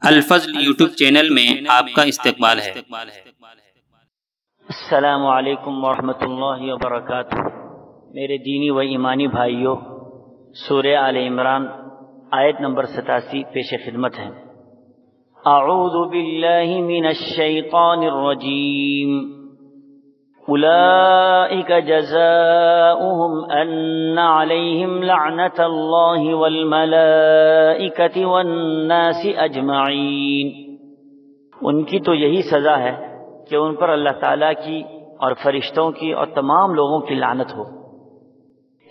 الفضل YouTube channel میں آپ کا استقبال ہے۔ السلام علیکم ورحمۃ اللہ وبرکاتہ۔ میرے دینی و ایمانی بھائیوں، سورہ آل عمران آیت نمبر 87 پیش خدمت ہے۔ اعوذ باللہ من الشیطان الرجیم۔ اولئک جزاؤہم ان علیہم لعنت اللہ والملائکۃ والناس اجمعین۔ ان کی تو یہی سزا ہے کہ ان پر اللہ تعالیٰ کی اور فرشتوں کی اور تمام لوگوں کی لعنت ہو۔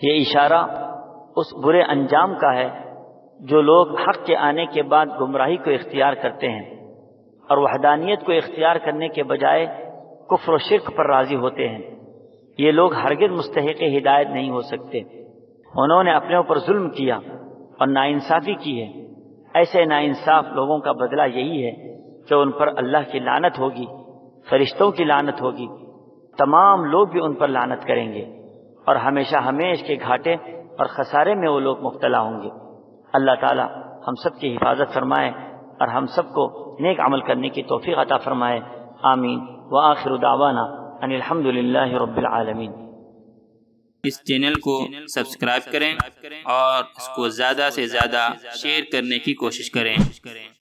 یہ اشارہ اس برے انجام کا ہے جو لوگ حق کے آنے کے بعد گمراہی کو اختیار کرتے ہیں اور وحدانیت کو اختیار کرنے کے بجائے کفر و شرک پر راضی ہوتے ہیں۔ یہ لوگ ہرگز مستحق ہدایت نہیں ہو سکتے۔ انہوں نے اپنے اوپر ظلم کیا اور ناانصافی کی ہے۔ ایسے ناانصاف لوگوں کا بدلہ یہی ہے کہ ان پر اللہ کی لعنت ہوگی، فرشتوں کی لعنت ہوگی، تمام لوگ بھی ان پر لعنت کریں گے اور ہمیشہ ہمیش کے گھاٹے اور خسارے میں وہ لوگ مبتلا ہوں گے۔ اللہ تعالی ہم سب کی حفاظت فرمائے اور ہم سب کو نیک عمل کرنے کی توفیق عطا فرمائے، آمین۔ وآخر دعوانا ان الحمد للہ رب العالمین۔ اس چینل کو سبسکرائب کریں اور اس کو زیادہ سے زیادہ شیئر کرنے کی کوشش کریں۔